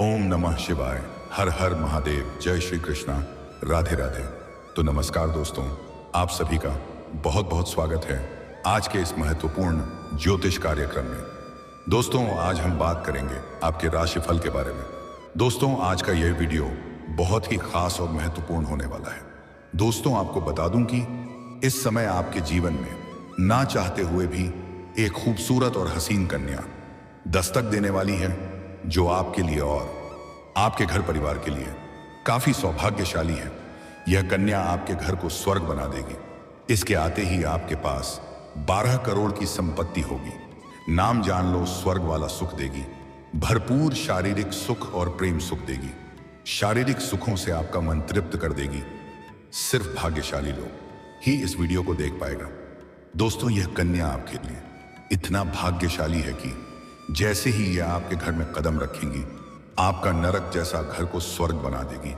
ओम नमः शिवाय। हर हर महादेव। जय श्री कृष्णा। राधे राधे। तो नमस्कार दोस्तों, आप सभी का बहुत बहुत स्वागत है आज के इस महत्वपूर्ण ज्योतिष कार्यक्रम में। दोस्तों, आज हम बात करेंगे आपके राशिफल के बारे में। दोस्तों, आज का यह वीडियो बहुत ही खास और महत्वपूर्ण होने वाला है। दोस्तों, आपको बता दूं कि इस समय आपके जीवन में ना चाहते हुए भी एक खूबसूरत और हसीन कन्या दस्तक देने वाली है, जो आपके लिए और आपके घर परिवार के लिए काफी सौभाग्यशाली है। यह कन्या आपके घर को स्वर्ग बना देगी। इसके आते ही आपके पास 12 करोड़ की संपत्ति होगी। नाम जान लो, स्वर्ग वाला सुख देगी। भरपूर शारीरिक सुख और प्रेम सुख देगी। शारीरिक सुखों से आपका मन तृप्त कर देगी। सिर्फ भाग्यशाली लोग ही इस वीडियो को देख पाएगा। दोस्तों, यह कन्या आपके लिए इतना भाग्यशाली है कि जैसे ही यह आपके घर में कदम रखेंगी, आपका नरक जैसा घर को स्वर्ग बना देगी।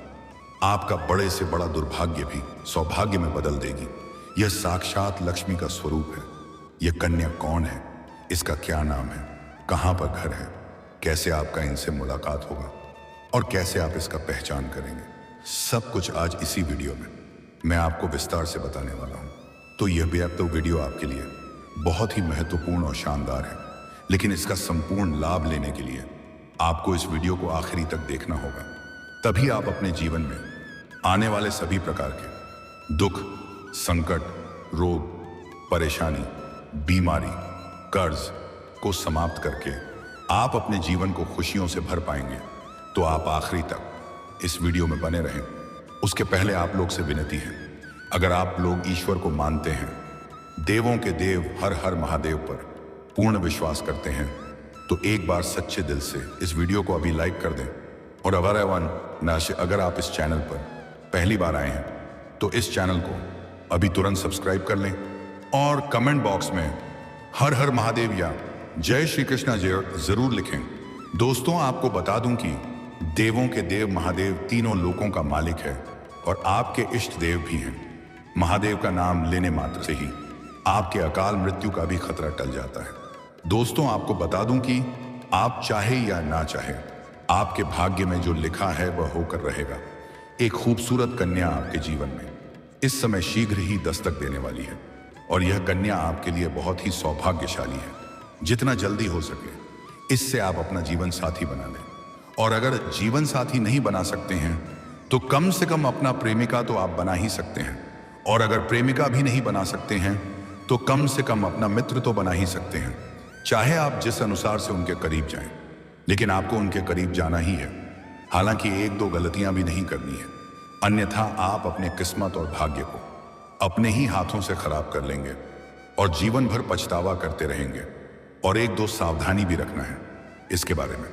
आपका बड़े से बड़ा दुर्भाग्य भी सौभाग्य में बदल देगी। यह साक्षात लक्ष्मी का स्वरूप है। यह कन्या कौन है, इसका क्या नाम है, कहां पर घर है, कैसे आपका इनसे मुलाकात होगा और कैसे आप इसका पहचान करेंगे, सब कुछ आज इसी वीडियो में मैं आपको विस्तार से बताने वाला हूं। तो यह वीडियो आपके लिए बहुत ही महत्वपूर्ण और शानदार है, लेकिन इसका संपूर्ण लाभ लेने के लिए आपको इस वीडियो को आखिरी तक देखना होगा। तभी आप अपने जीवन में आने वाले सभी प्रकार के दुख, संकट, रोग, परेशानी, बीमारी, कर्ज को समाप्त करके आप अपने जीवन को खुशियों से भर पाएंगे। तो आप आखिरी तक इस वीडियो में बने रहें। उसके पहले आप लोग से विनती है, अगर आप लोग ईश्वर को मानते हैं, देवों के देव हर हर महादेव पर पूर्ण विश्वास करते हैं, तो एक बार सच्चे दिल से इस वीडियो को अभी लाइक कर दें। और अगर आप इस चैनल पर पहली बार आए हैं तो इस चैनल को अभी तुरंत सब्सक्राइब कर लें और कमेंट बॉक्स में हर हर महादेव या जय श्री कृष्णा जरूर लिखें। दोस्तों, आपको बता दूं कि देवों के देव महादेव तीनों लोकों का मालिक है और आपके इष्ट देव भी हैं। महादेव का नाम लेने मात्र से ही आपके अकाल मृत्यु का भी खतरा टल जाता है। दोस्तों, आपको बता दूं कि आप चाहे या ना चाहे, आपके भाग्य में जो लिखा है वह होकर रहेगा। एक खूबसूरत कन्या आपके जीवन में इस समय शीघ्र ही दस्तक देने वाली है और यह कन्या आपके लिए बहुत ही सौभाग्यशाली है। जितना जल्दी हो सके इससे आप अपना जीवन साथी बना लें। और अगर जीवन साथी नहीं बना सकते हैं तो कम से कम अपना प्रेमिका तो आप बना ही सकते हैं। और अगर प्रेमिका भी नहीं बना सकते हैं तो कम से कम अपना मित्र तो बना ही सकते हैं। चाहे आप जिस अनुसार से उनके करीब जाएं, लेकिन आपको उनके करीब जाना ही है। हालांकि एक दो गलतियां भी नहीं करनी है, अन्यथा आप अपने किस्मत और भाग्य को अपने ही हाथों से खराब कर लेंगे और जीवन भर पछतावा करते रहेंगे। और एक दो सावधानी भी रखना है, इसके बारे में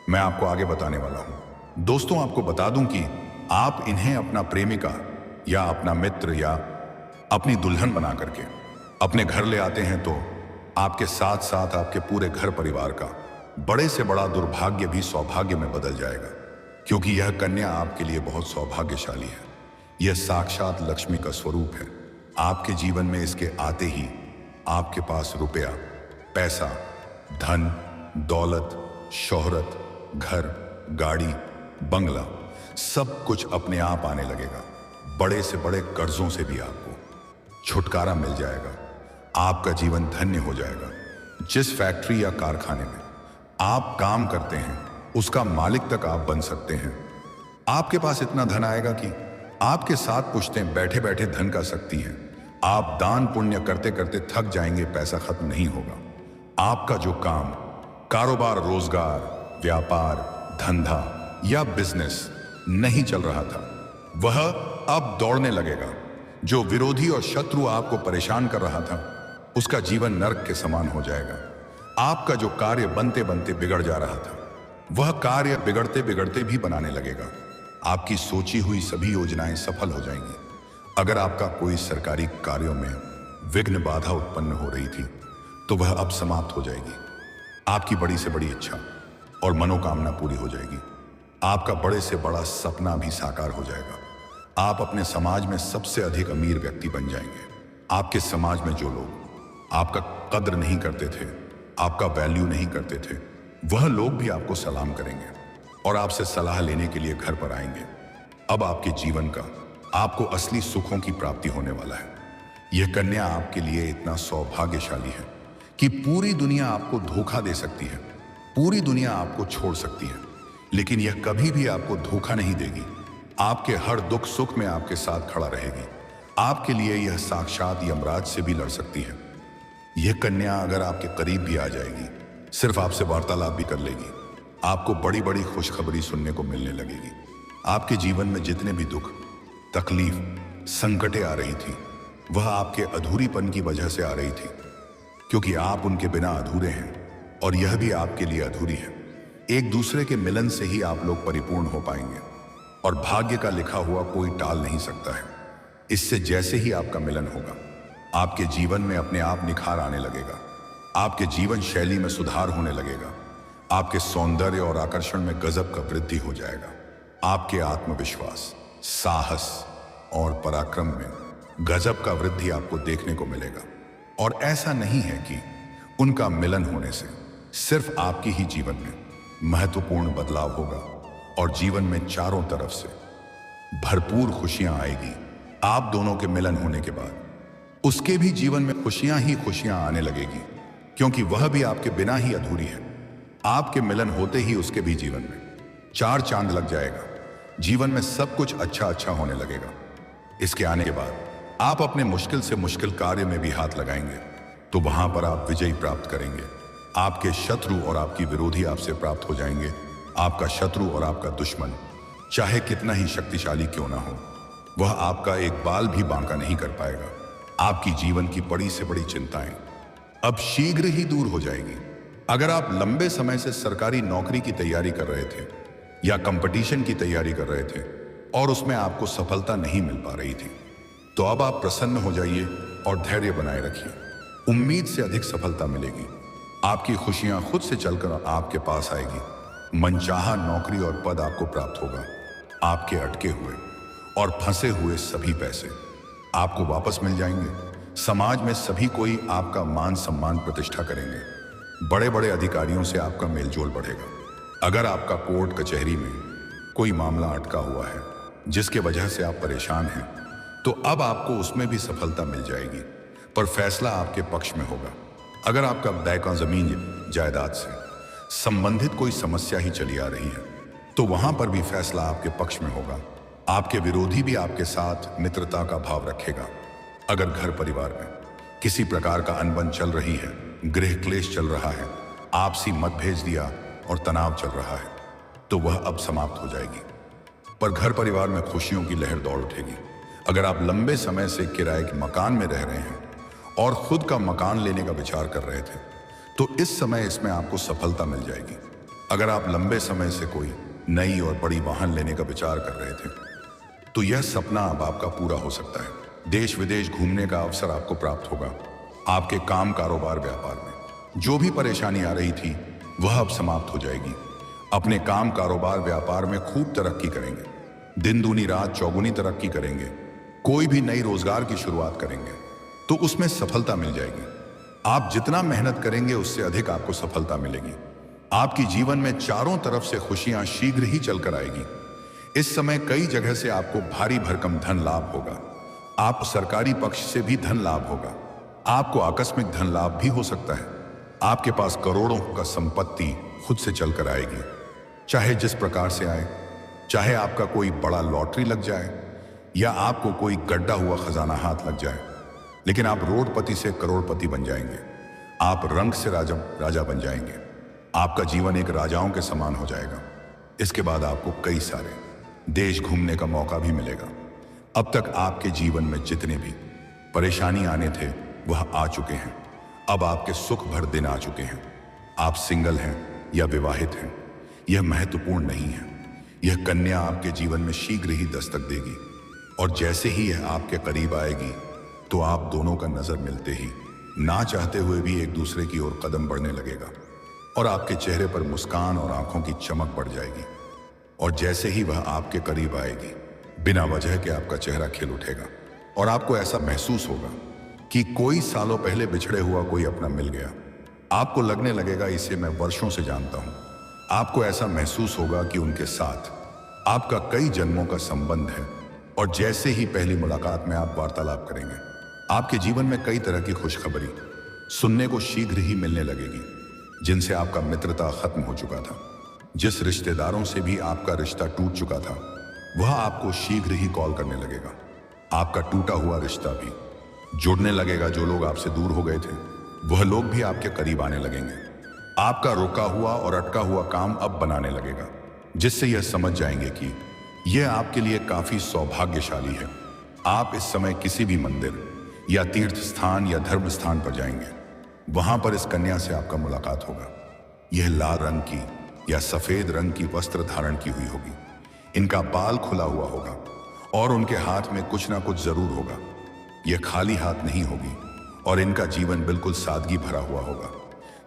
मैं आपको आगे बताने वाला हूं। दोस्तों, आपको बता दूं कि आप इन्हें अपना प्रेमिका या अपना मित्र या अपनी दुल्हन बना करके अपने घर ले आते हैं तो आपके साथ साथ आपके पूरे घर परिवार का बड़े से बड़ा दुर्भाग्य भी सौभाग्य में बदल जाएगा, क्योंकि यह कन्या आपके लिए बहुत सौभाग्यशाली है। यह साक्षात लक्ष्मी का स्वरूप है। आपके जीवन में इसके आते ही आपके पास रुपया, पैसा, धन, दौलत, शोहरत, घर, गाड़ी, बंगला, सब कुछ अपने आप आने लगेगा। बड़े से बड़े कर्जों से भी आपको छुटकारा मिल जाएगा। आपका जीवन धन्य हो जाएगा। जिस फैक्ट्री या कारखाने में आप काम करते हैं उसका मालिक तक आप बन सकते हैं। आपके पास इतना धन आएगा कि आपके साथ पुश्तें बैठे बैठे धन का सकती हैं। आप दान पुण्य करते करते थक जाएंगे, पैसा खत्म नहीं होगा। आपका जो काम, कारोबार, रोजगार, व्यापार, धंधा या बिजनेस नहीं चल रहा था, वह अब दौड़ने लगेगा। जो विरोधी और शत्रु आपको परेशान कर रहा था, उसका जीवन नरक के समान हो जाएगा। आपका जो कार्य बनते बनते बिगड़ जा रहा था, वह कार्य बिगड़ते बिगड़ते भी बनाने लगेगा। आपकी सोची हुई सभी योजनाएं सफल हो जाएंगी। अगर आपका कोई सरकारी कार्यों में विघ्न बाधा उत्पन्न हो रही थी तो वह अब समाप्त हो जाएगी। आपकी बड़ी से बड़ी इच्छा और मनोकामना पूरी हो जाएगी। आपका बड़े से बड़ा सपना भी साकार हो जाएगा। आप अपने समाज में सबसे अधिक अमीर व्यक्ति बन जाएंगे। आपके समाज में जो लोग आपका कद्र नहीं करते थे, आपका वैल्यू नहीं करते थे, वह लोग भी आपको सलाम करेंगे और आपसे सलाह लेने के लिए घर पर आएंगे। अब आपके जीवन का आपको असली सुखों की प्राप्ति होने वाला है। यह कन्या आपके लिए इतना सौभाग्यशाली है कि पूरी दुनिया आपको धोखा दे सकती है, पूरी दुनिया आपको छोड़ सकती है, लेकिन यह कभी भी आपको धोखा नहीं देगी। आपके हर दुख सुख में आपके साथ खड़ा रहेगी। आपके लिए यह साक्षात यमराज से भी लड़ सकती है। यह कन्या अगर आपके करीब भी आ जाएगी, सिर्फ आपसे वार्तालाप भी कर लेगी, आपको बड़ी बड़ी खुशखबरी सुनने को मिलने लगेगी। आपके जीवन में जितने भी दुख, तकलीफ, संकटें आ रही थी, वह आपके अधूरीपन की वजह से आ रही थी, क्योंकि आप उनके बिना अधूरे हैं और यह भी आपके लिए अधूरी है। एक दूसरे के मिलन से ही आप लोग परिपूर्ण हो पाएंगे और भाग्य का लिखा हुआ कोई टाल नहीं सकता है। इससे जैसे ही आपका मिलन होगा, आपके जीवन में अपने आप निखार आने लगेगा, आपके जीवन शैली में सुधार होने लगेगा, आपके सौंदर्य और आकर्षण में गजब का वृद्धि हो जाएगा। आपके आत्मविश्वास, साहस और पराक्रम में गजब का वृद्धि आपको देखने को मिलेगा। और ऐसा नहीं है कि उनका मिलन होने से सिर्फ आपके ही जीवन में महत्वपूर्ण बदलाव होगा और जीवन में चारों तरफ से भरपूर खुशियां आएगी। आप दोनों के मिलन होने के बाद उसके भी जीवन में खुशियां ही खुशियां आने लगेगी, क्योंकि वह भी आपके बिना ही अधूरी है। आपके मिलन होते ही उसके भी जीवन में चार चांद लग जाएगा। जीवन में सब कुछ अच्छा अच्छा होने लगेगा। इसके आने के बाद आप अपने मुश्किल से मुश्किल कार्य में भी हाथ लगाएंगे तो वहां पर आप विजय प्राप्त करेंगे। आपके शत्रु और आपकी विरोधी आपसे प्राप्त हो जाएंगे। आपका शत्रु और आपका दुश्मन चाहे कितना ही शक्तिशाली क्यों ना हो, वह आपका एक बाल भी बांका नहीं कर पाएगा। आपकी जीवन की बड़ी से बड़ी चिंताएं अब शीघ्र ही दूर हो जाएगी। अगर आप लंबे समय से सरकारी नौकरी की तैयारी कर रहे थे या कंपटीशन की तैयारी कर रहे थे और उसमें आपको सफलता नहीं मिल पा रही थी, तो अब आप प्रसन्न हो जाइए और धैर्य बनाए रखिए। उम्मीद से अधिक सफलता मिलेगी। आपकी खुशियां खुद से चलकर आपके पास आएगी। मनचाहा नौकरी और पद आपको प्राप्त होगा। आपके अटके हुए और फंसे हुए सभी पैसे आपको वापस मिल जाएंगे। समाज में सभी कोई आपका मान सम्मान प्रतिष्ठा करेंगे। बड़े बड़े अधिकारियों से आपका मेलजोल बढ़ेगा। अगर आपका कोर्ट कचहरी में कोई मामला अटका हुआ है जिसके वजह से आप परेशान हैं, तो अब आपको उसमें भी सफलता मिल जाएगी, पर फैसला आपके पक्ष में होगा। अगर आपका बैक जमीन जायदाद से संबंधित कोई समस्या ही चली आ रही है, तो वहां पर भी फैसला आपके पक्ष में होगा। आपके विरोधी भी आपके साथ मित्रता का भाव रखेगा। अगर घर परिवार में किसी प्रकार का अनबन चल रही है, गृह क्लेश चल रहा है, आपसी मतभेद दिया और तनाव चल रहा है, तो वह अब समाप्त हो जाएगी। पर घर परिवार में खुशियों की लहर दौड़ उठेगी। अगर आप लंबे समय से किराए के मकान में रह रहे हैं और खुद का मकान लेने का विचार कर रहे थे, तो इस समय इसमें आपको सफलता मिल जाएगी। अगर आप लंबे समय से कोई नई और बड़ी वाहन लेने का विचार कर रहे थे, तो यह सपना अब आपका पूरा हो सकता है। देश विदेश घूमने का अवसर आपको प्राप्त होगा। आपके काम, कारोबार, व्यापार में जो भी परेशानी आ रही थी, वह अब समाप्त हो जाएगी। अपने काम, कारोबार, व्यापार में खूब तरक्की करेंगे। दिन दूनी रात चौगुनी तरक्की करेंगे। कोई भी नई रोजगार की शुरुआत करेंगे तो उसमें सफलता मिल जाएगी। आप जितना मेहनत करेंगे उससे अधिक आपको सफलता मिलेगी। आपकी जीवन में चारों तरफ से खुशियां शीघ्र ही चलकर आएगी। इस समय कई जगह से आपको भारी भरकम धन लाभ होगा। आप सरकारी पक्ष से भी धन लाभ होगा। आपको आकस्मिक धन लाभ भी हो सकता है। आपके पास करोड़ों का संपत्ति खुद से चलकर आएगी, चाहे जिस प्रकार से आए। चाहे आपका कोई बड़ा लॉटरी लग जाए या आपको कोई गड्ढा हुआ खजाना हाथ लग जाए, लेकिन आप रोडपति से करोड़पति बन जाएंगे। आप रंग से राजा बन जाएंगे। आपका जीवन एक राजाओं के समान हो जाएगा। इसके बाद आपको कई सारे देश घूमने का मौका भी मिलेगा। अब तक आपके जीवन में जितने भी परेशानी आने थे वह आ चुके हैं। अब आपके सुख भर दिन आ चुके हैं। आप सिंगल हैं या विवाहित हैं, यह महत्वपूर्ण नहीं है। यह कन्या आपके जीवन में शीघ्र ही दस्तक देगी और जैसे ही यह आपके करीब आएगी, तो आप दोनों का नजर मिलते ही ना चाहते हुए भी एक दूसरे की ओर कदम बढ़ने लगेगा और आपके चेहरे पर मुस्कान और आंखों की चमक बढ़ जाएगी। और जैसे ही वह आपके करीब आएगी, बिना वजह के आपका चेहरा खिल उठेगा और आपको ऐसा महसूस होगा कि कोई सालों पहले बिछड़े हुआ कोई अपना मिल गया। आपको लगने लगेगा इसे मैं वर्षों से जानता हूं। आपको ऐसा महसूस होगा कि उनके साथ आपका कई जन्मों का संबंध है और जैसे ही पहली मुलाकात में आप वार्तालाप करेंगे, आपके जीवन में कई तरह की खुशखबरी सुनने को शीघ्र ही मिलने लगेगी, जिनसे आपका मित्रता खत्म हो चुका था। जिस रिश्तेदारों से भी आपका रिश्ता टूट चुका था, वह आपको शीघ्र ही कॉल करने लगेगा। आपका टूटा हुआ रिश्ता भी जुड़ने लगेगा। जो लोग आपसे दूर हो गए थे, वह लोग भी आपके करीब आने लगेंगे। आपका रुका हुआ और अटका हुआ काम अब बनाने लगेगा, जिससे यह समझ जाएंगे कि यह आपके लिए काफी सौभाग्यशाली है। आप इस समय किसी भी मंदिर या तीर्थ स्थान या धर्म स्थान पर जाएंगे, वहां पर इस कन्या से आपका मुलाकात होगा। यह लाल रंग की या सफेद रंग की वस्त्र धारण की हुई होगी। इनका बाल खुला हुआ होगा और उनके हाथ में कुछ ना कुछ जरूर होगा। यह खाली हाथ नहीं होगी और इनका जीवन बिल्कुल सादगी भरा हुआ होगा,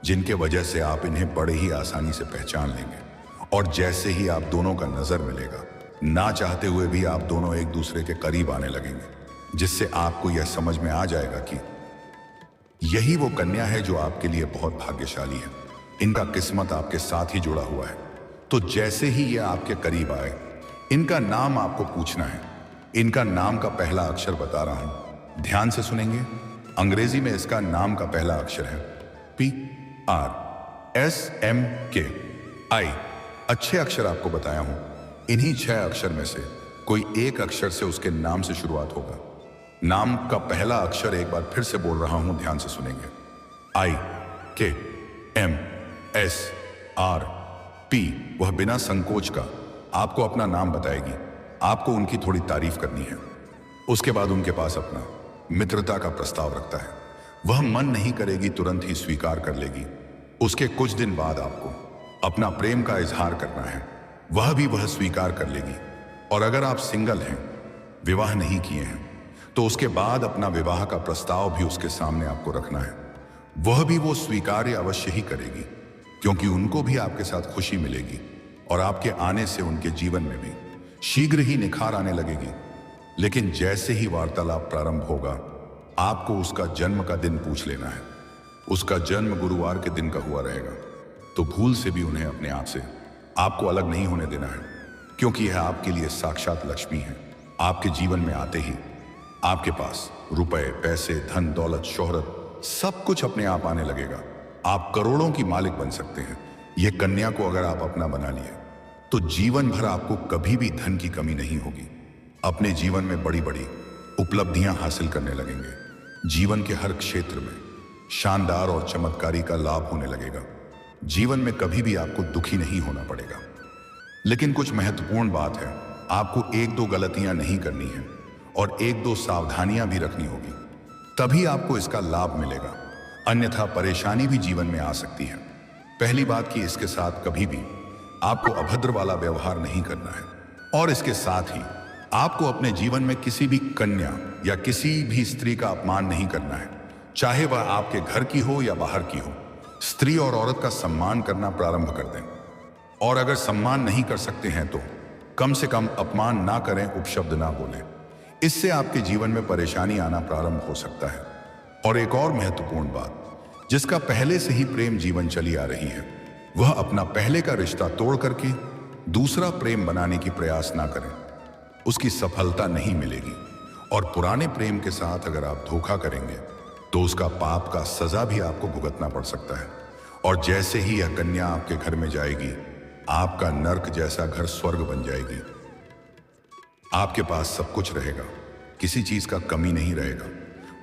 जिनके वजह से आप इन्हें बड़े ही आसानी से पहचान लेंगे। और जैसे ही आप दोनों का नजर मिलेगा, ना चाहते हुए भी आप दोनों एक दूसरे के करीब आने लगेंगे, जिससे आपको यह समझ में आ जाएगा कि यही वो कन्या है जो आपके लिए बहुत भाग्यशाली है। इनका किस्मत आपके साथ ही जुड़ा हुआ है। तो जैसे ही यह आपके करीब आए, इनका नाम आपको पूछना है। इनका नाम का पहला अक्षर बता रहा हूं, ध्यान से सुनेंगे। अंग्रेजी में इसका नाम का पहला अक्षर है PRSMKI। अच्छे अक्षर आपको बताया हूं। इन्हीं 6 अक्षर में से कोई एक अक्षर से उसके नाम से शुरुआत होगा। नाम का पहला अक्षर एक बार फिर से बोल रहा हूं, ध्यान से सुनेंगे। IKMSRP। वह बिना संकोच का आपको अपना नाम बताएगी। आपको उनकी थोड़ी तारीफ करनी है। उसके बाद उनके पास अपना मित्रता का प्रस्ताव रखता है। वह मन नहीं करेगी, तुरंत ही स्वीकार कर लेगी। उसके कुछ दिन बाद आपको अपना प्रेम का इजहार करना है। वह स्वीकार कर लेगी। और अगर आप सिंगल हैं, विवाह नहीं किए हैं, तो उसके बाद अपना विवाह का प्रस्ताव भी उसके सामने आपको रखना है। वो स्वीकार्य अवश्य ही करेगी, क्योंकि उनको भी आपके साथ खुशी मिलेगी और आपके आने से उनके जीवन में भी शीघ्र ही निखार आने लगेगी। लेकिन जैसे ही वार्तालाप प्रारंभ होगा, आपको उसका जन्म का दिन पूछ लेना है। उसका जन्म गुरुवार के दिन का हुआ रहेगा, तो भूल से भी उन्हें अपने आप से आपको अलग नहीं होने देना है, क्योंकि यह आपके लिए साक्षात लक्ष्मी है। आपके जीवन में आते ही आपके पास रुपए, पैसे, धन, दौलत, शोहरत सब कुछ अपने आप आने लगेगा। आप करोड़ों की मालिक बन सकते हैं। यह कन्या को अगर आप अपना बना लिए, तो जीवन भर आपको कभी भी धन की कमी नहीं होगी। अपने जीवन में बड़ी बड़ी उपलब्धियां हासिल करने लगेंगे। जीवन के हर क्षेत्र में शानदार और चमत्कारी का लाभ होने लगेगा। जीवन में कभी भी आपको दुखी नहीं होना पड़ेगा। लेकिन कुछ महत्वपूर्ण बात है, आपको 1-2 गलतियां नहीं करनी है और 1-2 सावधानियां भी रखनी होगी, तभी आपको इसका लाभ मिलेगा। अन्यथा परेशानी भी जीवन में आ सकती है। पहली बात कि इसके साथ कभी भी आपको अभद्र वाला व्यवहार नहीं करना है, और इसके साथ ही आपको अपने जीवन में किसी भी कन्या या किसी भी स्त्री का अपमान नहीं करना है, चाहे वह आपके घर की हो या बाहर की हो। स्त्री और औरत का सम्मान करना प्रारंभ कर दें, और अगर सम्मान नहीं कर सकते हैं तो कम से कम अपमान ना करें, उपशब्द ना बोलें। इससे आपके जीवन में परेशानी आना प्रारंभ हो सकता है। और एक और महत्वपूर्ण बात, जिसका पहले से ही प्रेम जीवन चली आ रही है, वह अपना पहले का रिश्ता तोड़ करके दूसरा प्रेम बनाने की प्रयास ना करें। उसकी सफलता नहीं मिलेगी। और पुराने प्रेम के साथ अगर आप धोखा करेंगे, तो उसका पाप का सजा भी आपको भुगतना पड़ सकता है। और जैसे ही यह कन्या आपके घर में जाएगी, आपका नर्क जैसा घर स्वर्ग बन जाएगी। आपके पास सब कुछ रहेगा, किसी चीज का कमी नहीं रहेगा।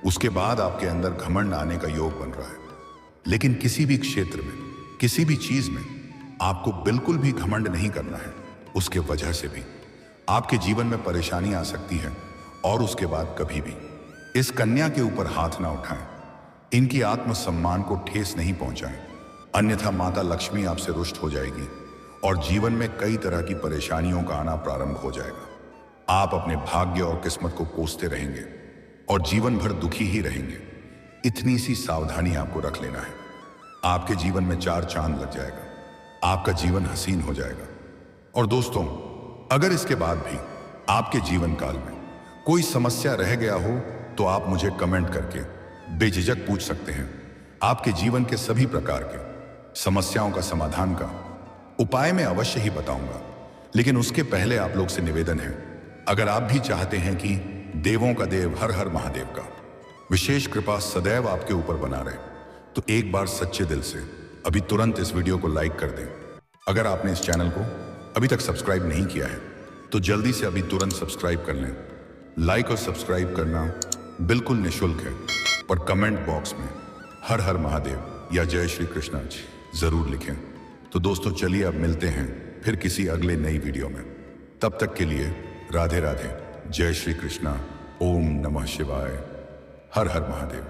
उसके बाद आपके अंदर घमंड आने का योग बन रहा है, लेकिन किसी भी क्षेत्र में, किसी भी चीज में आपको बिल्कुल भी घमंड नहीं करना है। उसके वजह से भी आपके जीवन में परेशानी आ सकती है, और उसके बाद कभी भी इस कन्या के ऊपर हाथ ना उठाएं। इनकी आत्मसम्मान को ठेस नहीं पहुंचाएं, अन्यथा माता लक्ष्मी आपसे रुष्ट हो जाएगी और जीवन में कई तरह की परेशानियों का आना प्रारंभ हो जाएगा। आप अपने भाग्य और किस्मत को कोसते रहेंगे और जीवन भर दुखी ही रहेंगे। इतनी सी सावधानी आपको रख लेना है। आपके जीवन में 4 चांद लग जाएगा, आपका जीवन हसीन हो जाएगा। और दोस्तों, अगर इसके बाद भी आपके जीवन काल में कोई समस्या रह गया हो, तो आप मुझे कमेंट करके बेझिझक पूछ सकते हैं। आपके जीवन के सभी प्रकार के समस्याओं का समाधान का उपाय मैं अवश्य ही बताऊंगा, लेकिन उसके पहले आप लोग से निवेदन है, अगर आप भी चाहते हैं कि देवों का देव हर हर महादेव का विशेष कृपा सदैव आपके ऊपर बना रहे, तो एक बार सच्चे दिल से अभी तुरंत इस वीडियो को लाइक कर दें। अगर आपने इस चैनल को अभी तक सब्सक्राइब नहीं किया है तो जल्दी से अभी तुरंत सब्सक्राइब कर लें। लाइक और सब्सक्राइब करना बिल्कुल निःशुल्क है, और कमेंट बॉक्स में हर हर महादेव या जय श्री कृष्णा जरूर लिखें। तो दोस्तों चलिए अब मिलते हैं फिर किसी अगले नई वीडियो में। तब तक के लिए राधे राधे, जय श्री कृष्णा, ओम नमः शिवाय, हर हर महादेव।